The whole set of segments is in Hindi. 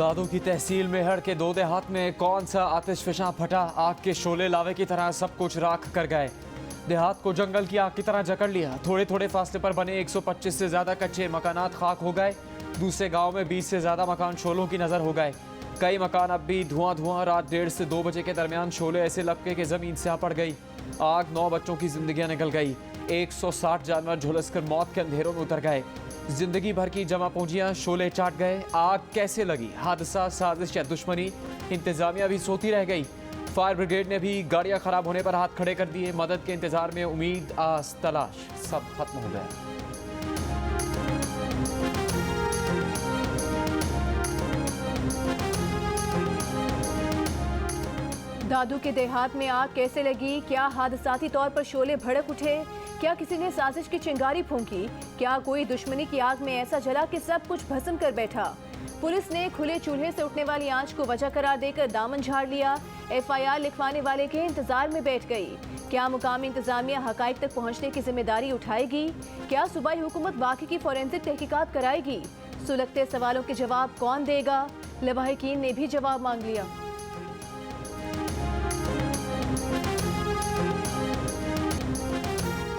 दादू की तहसील मेहड़ के दो देहात में कौन सा आतिशफशां फटा, आग के शोले लावे की तरह सब कुछ राख कर गए। देहात को जंगल की आग की तरह जकड़ लिया। थोड़े थोड़े फासले पर बने 125 से ज़्यादा कच्चे मकानात खाक हो गए। दूसरे गांव में 20 से ज़्यादा मकान शोलों की नज़र हो गए। कई मकान अब भी धुआं धुआं। रात 1:30 से 2 बजे के दरमियान शोले ऐसे लपके के ज़मीन से आ पड़ गई। आग 9 बच्चों की जिंदगियां निकल गई। 160 जानवर झुलसकर मौत के अंधेरों में उतर गए। जिंदगी भर की जमा पूंजियां शोले चाट गए। आग कैसे लगी, हादसा, साजिश या दुश्मनी, इंतजामिया भी सोती रह गई। फायर ब्रिगेड ने भी गाड़ियां खराब होने पर हाथ खड़े कर दिए। मदद के इंतजार में उम्मीद, आस, तलाश सब खत्म हो गया। दादू के देहात में आग कैसे लगी? क्या हादसाती तौर पर शोले भड़क उठे? क्या किसी ने साजिश की चिंगारी फूंकी? क्या कोई दुश्मनी की आग में ऐसा जला कि सब कुछ भस्म कर बैठा? पुलिस ने खुले चूल्हे से उठने वाली आंच को वजह करार देकर दामन झाड़ लिया। FIR लिखवाने वाले के इंतजार में बैठ गई। क्या मुकामी इंतजामिया हकाइक तक पहुंचने की जिम्मेदारी उठाएगी? क्या सूबाई हुकूमत वाकई की फोरेंसिक तहकीकात कराएगी? सुलगते सवालों के जवाब कौन देगा? लवाहिकीन ने भी जवाब मांग लिया।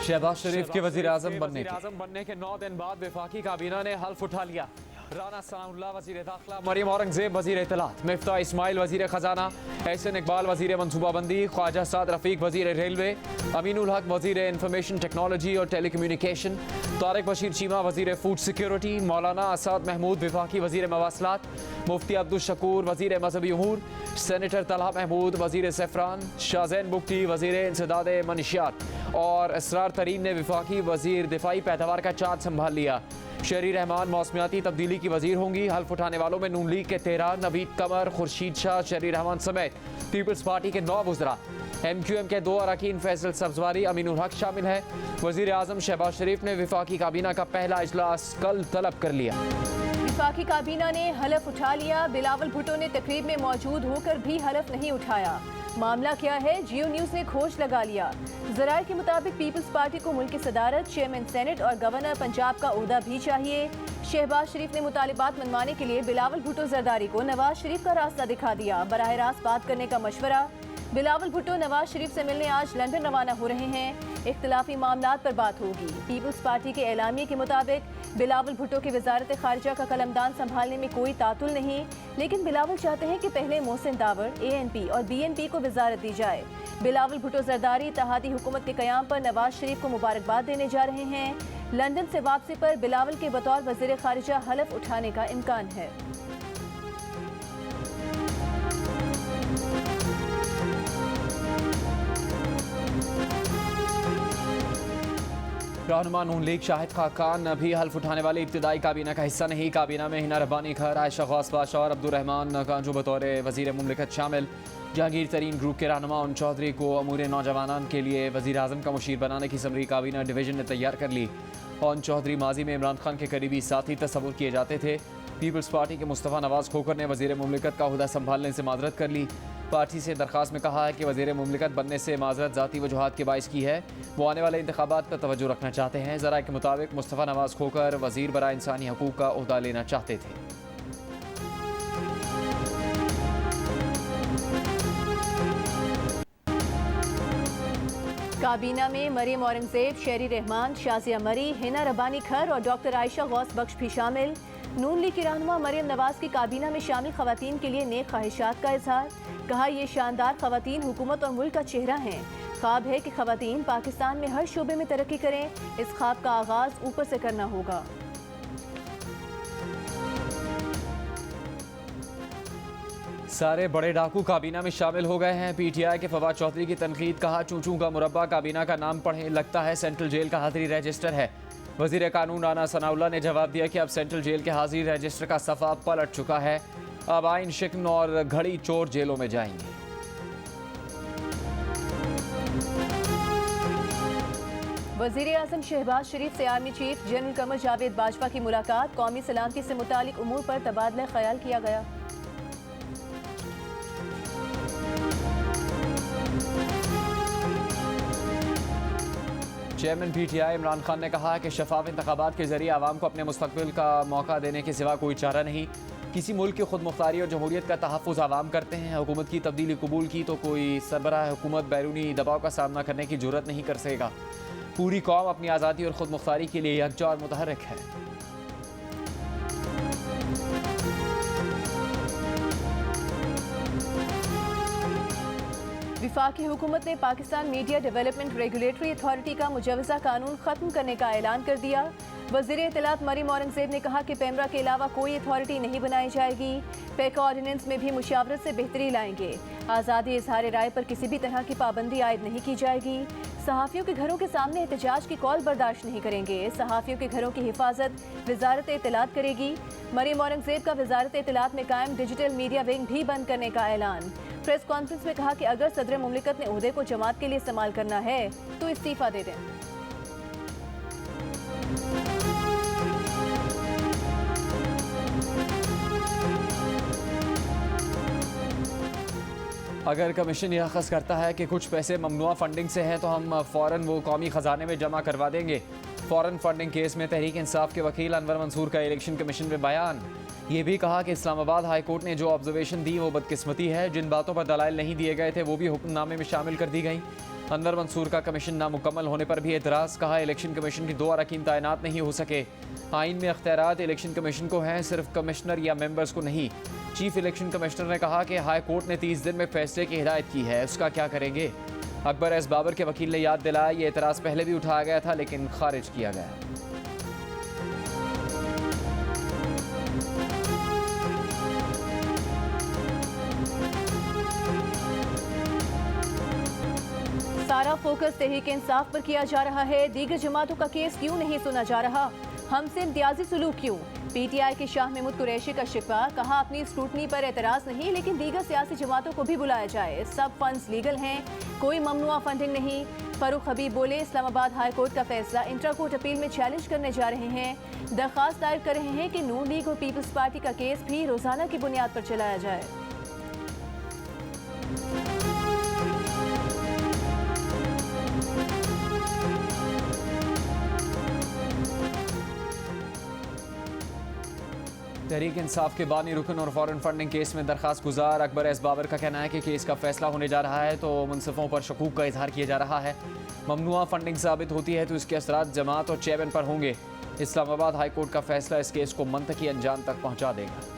शहबाज शरीफ के वजीर आजम बनने के 9 दिन बाद वफाकी काबीना ने हल्फ उठा लिया। राना सनाउल्लाह वजीर दाखिला, मरियम औरंगजेब वजीर इत्तलात, मिफ्ता इस्माइल वजीर खजाना, एहसन इकबाल वजीर मनसूबाबंदी, ख्वाजा साद रफीक वजीर रेलवे, अमीनुल हक वजीर इंफॉर्मेशन टेक्नोलॉजी और टेलीकम्युनिकेशन, तारिक बशीर चीमा वजीर फूड सिक्योरिटी, मौलाना असाद महमूद विफाकी वजीर मवासलात, मुफ्ती अब्दुल शकूर वजीर मजहबी उमूर, सेनेटर तलहा महमूद वजीर सफरान, शाहजैन बुगटी वजीर इंसदाद मनशियात और असरार तरीन ने विफाकी वजीर दिफाई पैदावार का चार्ज संभाल लिया। शहरी रहमान मौसमियाती तब्दीली की वजीर होंगी। हल्फ उठाने वालों में नून लीग के 13, नवीद कमर, खुर्शीद शाह, शहरी रहमान समेत पीपल्स पार्टी के 9 वज़रा, MQM के 2 अरकान फैसल सब्जवारी, अमीनुल हक शामिल हैं। वजीर आजम शहबाज शरीफ ने विफाकी काबीना का पहला इजलास कल तलब कर लिया। विफाकी काबीना ने हलफ उठा लिया। बिलावल भुट्टो ने तकरीब में मौजूद होकर भी हलफ नहीं उठाया। मामला क्या है? जियो न्यूज़ ने खोज लगा लिया। ज़राए के मुताबिक पीपल्स पार्टी को मुल्क की सदारत, चेयरमैन सेनेट और गवर्नर पंजाब का ओहदा भी चाहिए। शहबाज शरीफ ने मुतालिबात मनवाने के लिए बिलावल भुट्टो जरदारी को नवाज शरीफ का रास्ता दिखा दिया। बराह रास्त बात करने का मशवरा। बिलावल भुट्टो नवाज शरीफ से मिलने आज लंदन रवाना हो रहे हैं। इख्तिलाफी मामलात पर बात होगी। पीपल्स पार्टी के एलामिये के मुताबिक बिलावल भुट्टो की वजारत खारिजा का कलमदान संभालने में कोई तातुल नहीं, लेकिन बिलावल चाहते हैं कि पहले मोहसिन दावर, ANP और BNP को वजारत दी जाए। बिलावल भुट्टो जरदारी इत्तेहादी हुकूमत के क़याम पर नवाज शरीफ को मुबारकबाद देने जा रहे हैं। लंदन से वापसी पर बिलावल के बतौर वज़ीर खारिजा हलफ उठाने का इम्कान है। रहनुमा नून लीग शाहिद खाकान भी हल्फ उठाने वाली इब्तिदाई काबीना का हिस्सा नहीं। काबीना में हिना रब्बानी खर, आयशा गौस बादशाह और अब्दुर्रहमान कांजू बतौर वजीर मुमलिकत शामिल। जहांगीर तरीन ग्रुप के रहनुमा उन चौधरी को अमूर नौजवानान के लिए वजीर आजम का मुशीर बनाने की समरी काबीना डिवीजन ने तैयार कर ली। उन चौधरी माजी में इमरान खान के करीबी साथी तस्वुर किए जाते थे। पीपल्स पार्टी के मुस्तफ़ा नवाज खोखर ने वजीर मुमलिकत का ओहदा संभालने से माजरत कर ली। पार्टी से दरख्वास्त में कहा है कि वजीर मुमलिकत बनने से माजरत ज़ाती वजूहात के बाइस की है। वो आने वाले इंतखाबात पर तवज्जो रखना चाहते हैं। ज़राए के मुताबिक मुस्तफ़ा नवाज खोखर वजीर बराए इंसानी हकूक़ का ओहदा लेना चाहते थे। काबीना में मरियम औरंगजेब, शहरी रहमान, शाजिया मरी, हिना रब्बानी खर और डॉक्टर आयशा गौस बख्श भी शामिल। नून लीग की रहनुमा मरियम नवाज की काबीना में शामिल खवातीन के लिए नेक ख्वाहिशात का इजहार। कहा, ये शानदार खवातीन हुकूमत और मुल्क का चेहरा हैं। ख्वाब है कि खवातीन पाकिस्तान में हर शोबे में तरक्की करें। इस ख्वाब का आगाज ऊपर से करना होगा। सारे बड़े डाकू काबीना में शामिल हो गए हैं। PTI के फवाद चौधरी की तनकीद। कहा, चूचू का मुरब्बा काबीना का नाम पढ़े, लगता है सेंट्रल जेल का हाजिरी रजिस्टर है। वजीर कानून राना सनाउल्लाह ने जवाब दिया कि अब सेंट्रल जेल के हाजिरी रजिस्टर का सफ़ा पलट चुका है। अब आइन शिकन और घड़ी चोर जेलों में जाएंगे। वज़ीर आज़म शहबाज शरीफ से army chief general Qamar Javed Bajwa की मुलाकात। कौमी सलामती से मुतालिक उमूर पर तबादला ख्याल किया गया। चेयरमैन PTI इमरान खान ने कहा है कि शफाफ इंतखाबात के जरिए आवाम को अपने मुस्तकबिल का मौका देने के सिवा कोई चारा नहीं। किसी मुल्क की खुद मुख्तारी और जमहूरियत का तहफ़्फ़ुज़ आवाम करते हैं। हुकूमत की तब्दीली कबूल की तो कोई सरबराह हुकूमत बैरूनी दबाव का सामना करने की जुर्रत नहीं कर सकेगा। पूरी कौम अपनी आज़ादी और ख़ुद मुख्तारी के लिए यकजा और मुतहर्रिक है। वफाकी हुकूमत ने Pakistan media development regulatory authority का मुजवजा कानून ख़त्म करने का ऐलान कर दिया। वज़ीर इत्तलात मरीम औरंगज़ेब ने कहा कि पेमरा के अलावा कोई अथॉरिटी नहीं बनाई जाएगी। पेक ऑर्डिनेंस में भी मुशावरत से बेहतरी लाएंगे। आज़ादी इजहार राय पर किसी भी तरह की पाबंदी आयद नहीं की जाएगी। सहाफ़ियों के घरों के सामने एहतजाज की कॉल बर्दाश्त नहीं करेंगे। सहाफ़ियों के घरों की हिफाजत वजारत इत्तलात करेगी। मरीम औरंगज़ेब का वजारत इत्तलात में कायम डिजिटल मीडिया विंग भी बंद करने का ऐलान। प्रेस कॉन्फ्रेंस में कहा कि अगर सदर मुमलिकत ने ओहदे को जमात के लिए इस्तेमाल करना है तो इस्तीफ़ा दे दें। अगर कमीशन यह अख़ज़ करता है कि कुछ पैसे ममनुआ फंडिंग से हैं तो हम फ़ौरन वो कौमी ख़जाने में जमा करवा देंगे। फ़ौरन फंडिंग केस में तहरीक इंसाफ के वकील अनवर मंसूर का इलेक्शन कमीशन में बयान। ये भी कहा कि इस्लामाबाद हाई कोर्ट ने जो ऑब्जर्वेशन दी वो बदकिस्मती है। जिन बातों पर दलाइल नहीं दिए गए थे वो भी हुक्मनामे में शामिल कर दी गई। अनवर मंसूर का कमीशन नामुकम्मल होने पर भी एतराज़। कहा इलेक्शन कमीशन की 2 अरकान तैनात नहीं हो सके। आइन में अख्तियारात इलेक्शन कमीशन को हैं, सिर्फ कमिश्नर या मेंबर्स को नहीं। चीफ इलेक्शन कमिश्नर ने कहा कि हाई कोर्ट ने 30 दिन में फैसले की हिदायत की है, उसका क्या करेंगे। अकबर एस बाबर के वकील ने याद दिलाया ये एतराज़ पहले भी उठाया गया था लेकिन खारिज किया गया। सारा फोकस तहरीक इंसाफ पर किया जा रहा है। दीगर जमातों का केस क्यों नहीं सुना जा रहा? हमसे इम्तियाजी सुलूक क्यों? पीटीआई के शाह महमूद कुरैशी का शिकवा। कहा अपनी स्क्रूटनी पर एतराज़ नहीं लेकिन दीगर सियासी जमातों को भी बुलाया जाए। सब फंड्स लीगल हैं, कोई ममनुआ फंडिंग नहीं। फारूक हबीब बोले इस्लामाबाद हाई कोर्ट का फैसला इंट्रा कोर्ट अपील में चैलेंज करने जा रहे हैं। दरख्वास्त दायर कर रहे हैं कि नून लीग और पीपल्स पार्टी का केस भी रोजाना की बुनियाद पर चलाया जाए। तहरीक इंसाफ के बानी रुकन और फॉरेन फंडिंग केस में दरखास्त गुजार अकबर एस बाबर का कहना है कि केस का फैसला होने जा रहा है तो मुनसिफों पर शकूक का इजहार किया जा रहा है। ममनुआ फंडिंग साबित होती है तो इसके असरात जमात और चेयरमैन पर होंगे। इस्लामाबाद हाई कोर्ट का फैसला इस केस को मंतकी अंजाम तक पहुंचा देगा।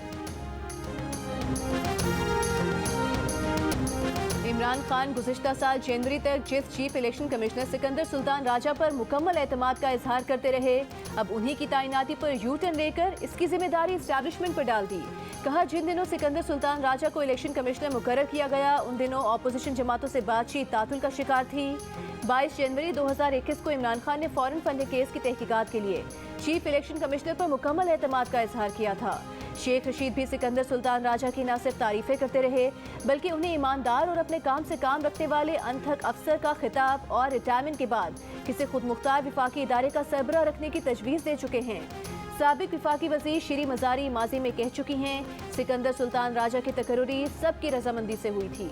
इमरान खान गुज़िश्ता साल जनवरी तक जिस chief election commissioner Sikandar Sultan Raja पर मुकम्मल एतमाद का इजहार करते रहे, अब उन्हीं की तैनाती पर यू टर्न लेकर इसकी जिम्मेदारी इस्टेब्लिशमेंट पर डाल दी। कहा जिन दिनों सिकंदर सुल्तान राजा को इलेक्शन कमिश्नर मुकर्रर किया गया उन दिनों अपोजिशन जमातों से बातचीत तातुल का शिकार थी। 22 जनवरी 2021 को इमरान खान ने फॉरेन फंडिंग केस की तहकीकात के लिए चीफ इलेक्शन कमिश्नर पर मुकम्मल एतमाद का इजहार किया था। शेख रशीद भी सिकंदर सुल्तान राजा की न सिर्फ तारीफें करते रहे बल्कि उन्हें ईमानदार और अपने काम से काम रखने वाले अनथक अफसर का खिताब और रिटायरमेंट के बाद किसी खुद मुख्तार विफाकी इदारे का सरबराह रखने की तजवीज़ दे चुके हैं। साबिक विफाकी वज़ीर श्री मज़ारी माजी में कह चुकी हैं सिकंदर सुल्तान राजा की तकर्री सबकी रजामंदी से हुई थी।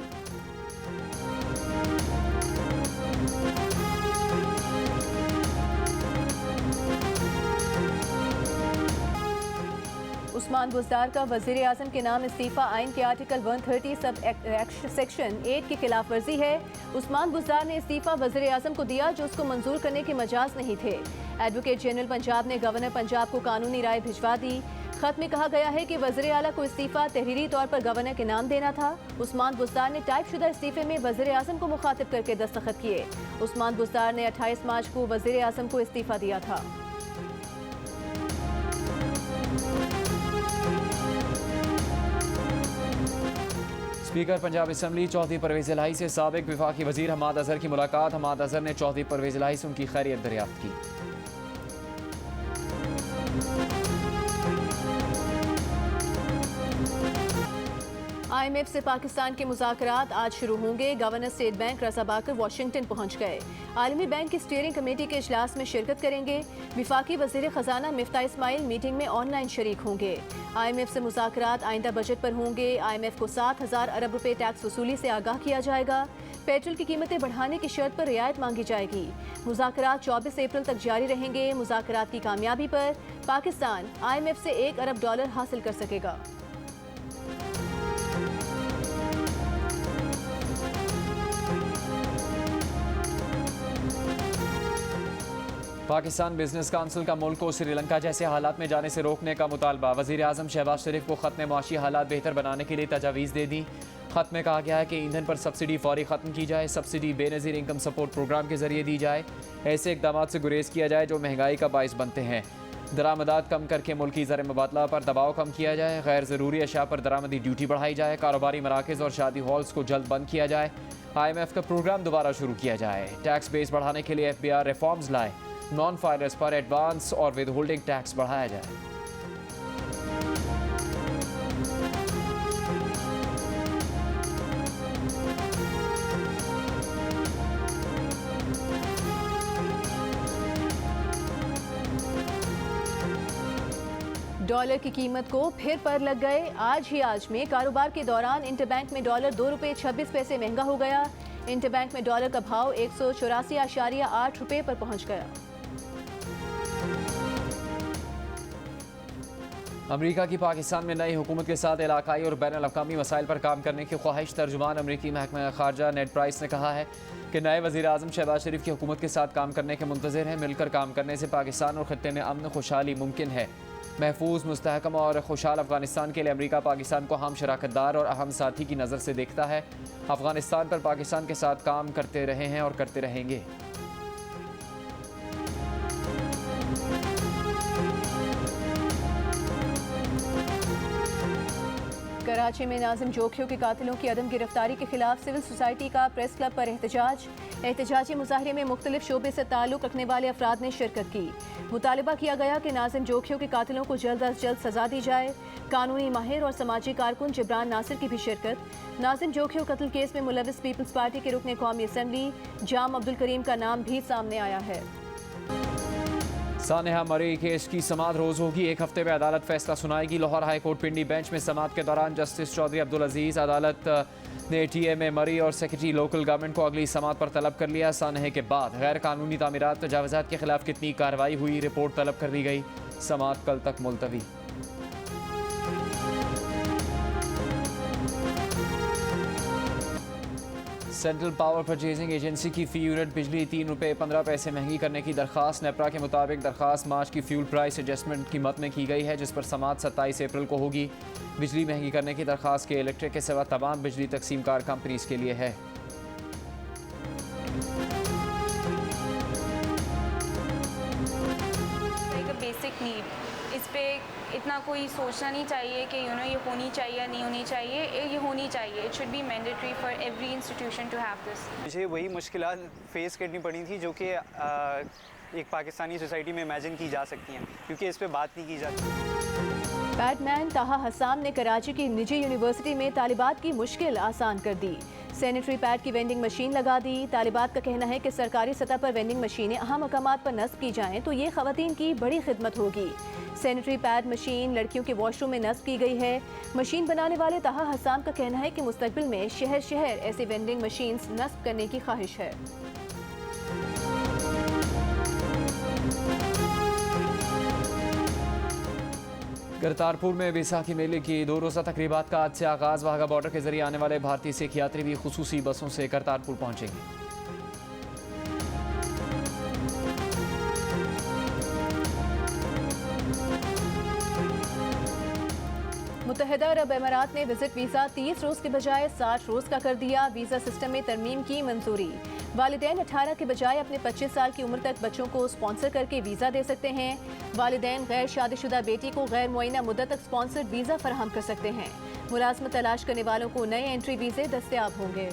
उस्मान बुज़दार का वज़ीर आज़म के नाम इस्तीफ़ा आइन के आर्टिकल 130 सब सेक्शन 8 की खिलाफ वर्जी है। उस्मान बुज़दार ने इस्तीफ़ा वज़ीर आज़म को दिया जो उसको मंजूर करने के मजाज नहीं थे। एडवोकेट जनरल पंजाब ने गवर्नर पंजाब को कानूनी राय भिजवा दी। खत में कहा गया है कि वज़ीर आला को इस्तीफ़ा तहरीरी तौर पर गवर्नर के नाम देना था। उस्मान बुज़दार ने टाइपशुदा इस्तीफ़े में वज़ीर आज़म को मुखातिब करके दस्तखत किए। उस्मान बुज़दार ने 28 मार्च को वज़ीर आज़म को इस्तीफ़ा दिया था। स्पीकर पंजाब असम्बली चौधरी परवेज़ इलाही से साबिक विफाकी वज़ीर हमाद अज़हर की मुलाकात। हमाद अज़हर ने चौधरी परवेज़ इलाही से उनकी खैरियत दरियाफ्त की। IMF से पाकिस्तान के मुज़ाकरात आज शुरू होंगे। गवर्नर स्टेट बैंक रज़ा बाकर वाशिंगटन पहुंच गए। आलमी बैंक की स्टीयरिंग कमेटी के इजलास में शिरकत करेंगे। विफाकी वज़ीर ख़जाना मिफ्ता इस्माइल मीटिंग में ऑनलाइन शरीक होंगे। IMF से मुज़ाकरात आइंदा बजट पर होंगे। IMF को 7,000 अरब रुपए टैक्स वसूली से आगाह किया जाएगा। पेट्रोल की कीमतें बढ़ाने की शर्त पर रियायत मांगी जाएगी। मुज़ाकरात 24 अप्रैल तक जारी रहेंगे। मुज़ाकरात की कामयाबी पर पाकिस्तान IMF से $1 अरब हासिल कर सकेगा। पाकिस्तान बिजनेस काउंसिल का मुल्क को श्रीलंका जैसे हालात में जाने से रोकने का मुतालबा। वज़ीर आज़म शहबाज शरीफ को ख़त ने मुआशी हालात बेहतर बनाने के लिए तजावीज़ दे दी। ख़त में कहा गया है कि ईंधन पर सब्सिडी फौरी ख़त्म की जाए, subsidy Benazir income support programme के ज़रिए दी जाए, ऐसे इकदाम से गुरेज किया जाए जो महंगाई का बाइस बनते हैं। दरामदात कम करके मुल्की ज़र मुबादला पर दबाव कम किया जाए, गैर ज़रूरी अशया पर दरामदी ड्यूटी बढ़ाई जाए, कारोबारी मराकज़ और शादी हॉल्स को जल्द बंद किया जाए, IMF का प्रोग्राम दोबारा शुरू किया जाए, टैक्स बेस बढ़ाने के लिए FBR रिफॉर्म्स लाए, नॉन फाइलर्स पर एडवांस और विद होल्डिंग टैक्स बढ़ाया जाए। डॉलर की कीमत को फिर पर लग गए। आज में कारोबार के दौरान इंटरबैंक में डॉलर 2 रुपये 26 पैसे महंगा हो गया। इंटरबैंक में डॉलर का भाव 184.8 रुपये पर पहुंच गया। अमेरिका की पाकिस्तान में नई हुकूमत के साथ इलाकाई और बैन अल-अक़वामी मसाइल पर काम करने की ख्वाहिश। तर्जुमान अमरीकी महकमा खारजा नेड प्राइस ने कहा है कि नए वज़ीर आज़म शहबाज शरीफ की हुकूमत के साथ काम करने के मुंतज़िर हैं। मिलकर काम करने से पाकिस्तान और ख़ित्ते में अमन खुशहाली मुमकिन है। महफूज, मुस्तहकम और खुशहाल अफगानिस्तान के लिए अमेरिका पाकिस्तान को हम शराकतदार और अहम साथी की नज़र से देखता है। अफगानिस्तान पर पाकिस्तान के साथ काम करते रहे हैं और करते रहेंगे। कराची में नाज़िम जोखियों के कातिलों की अदम गिरफ्तारी के खिलाफ सिविल सोसाइटी का प्रेस क्लब पर एहतजाज। एहतजाजी मुजाहरे में मुख्तलिफ शोबे से ताल्लुक़ रखने वाले अफराद ने शिरकत की। मुतालबा किया गया कि नाज़िम जोखियों के कातिलों को जल्द अज जल्द सजा दी जाए। कानूनी माहिर और समाजी कारकुन जिब्रान नासिर की भी शिरकत। नाज़िम जोखियों कत्ल केस में मुलविस पीपल्स पार्टी के रुकने कौमी असम्बली जाम अब्दुल करीम का नाम भी सामने आया है। सानेहा मरी केस की समाअत रोज़ होगी। एक हफ्ते में अदालत फैसला सुनाएगी। लाहौर हाई कोर्ट पिंडी बेंच में समाअत के दौरान जस्टिस चौधरी अब्दुल अजीज़ अदालत ने TMA मरी और सेक्रेटरी लोकल गवर्नमेंट को अगली समाअत पर तलब कर लिया। सानहे के बाद गैर कानूनी तामीरात तजावज़ात के खिलाफ कितनी कार्रवाई हुई, रिपोर्ट तलब कर दी गई। समाअत कल तक मुलतवी। सेंट्रल पावर परचेजिंग एजेंसी की फ़ी यूनिट बिजली 3 रुपये 15 पैसे महंगी करने की दरख्वास्त। नेपरा के मुताबिक दरख्वास्त मार्च की फ्यूल प्राइस एडजस्टमेंट कीमत में की गई है, जिस पर समाअत 27 अप्रैल को होगी। बिजली महंगी करने की दरख्वास्त के इलेक्ट्रिक के सिवा तमाम बिजली तकसीम कार कंपनीज के लिए है। बेसिक नीड, इस पे इतना कोई सोचना नहीं चाहिए कि ये होनी चाहिए या नहीं होनी चाहिए। ये होनी चाहिए। It should be mandatory for every institution to have this. मुझे वही मुश्किलात फेस करनी पड़ी थी जो कि एक पाकिस्तानी सोसाइटी में इमेजिन की जा सकती हैं, क्योंकि इस पे बात नहीं की जाती। बैटमैन ताहा हसाम ने कराची की निजी यूनिवर्सिटी में तालिबात की मुश्किल आसान कर दी। सैनिटरी पैड की वेंडिंग मशीन लगा दी। तालिबात का कहना है कि सरकारी सतह पर वेंडिंग मशीनें अहम मकामात पर नस्ब की जाएं तो ये खवातीन की बड़ी खिदमत होगी। सैनिटरी पैड मशीन लड़कियों के वॉशरूम में नस्ब की गई है। मशीन बनाने वाले ताहा हसाम का कहना है कि मुस्तकबिल में शहर शहर ऐसी वेंडिंग मशीन्स नस्ब करने की ख्वाहिश है। करतारपुर में बैसाखी मेले की 2 रोज़ा तकरीबात का आज से आगाज़। वाघा बॉर्डर के जरिए आने वाले भारतीय सिख यात्री भी खुसूसी बसों से करतारपुर पहुंचेंगे। मुत्तहिदा अरब अमारात ने विजिट वीज़ा 30 रोज़ के बजाय 60 रोज़ का कर दिया। वीज़ा सिस्टम में तरमीम की मंजूरी। वालिदैन 18 के बजाय अपने 25 साल की उम्र तक बच्चों को स्पॉन्सर करके वीज़ा दे सकते हैं। वालिदैन गैर शादीशुदा बेटी को गैर मुअय्यना मुद्दत तक स्पॉन्सर्ड वीज़ा फराहम कर सकते हैं। मुलाजमत तलाश करने वालों को नए एंट्री वीज़े दस्तयाब होंगे।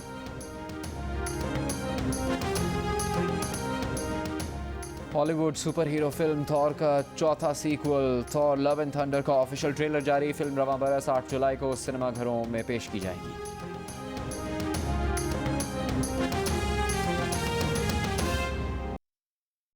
Hollywood super hero film Thor का चौथा sequel Thor love and thunder का ऑफिशियल ट्रेलर जारी। फिल्म रवां बरस 8 जुलाई को सिनेमाघरों में पेश की जाएगी।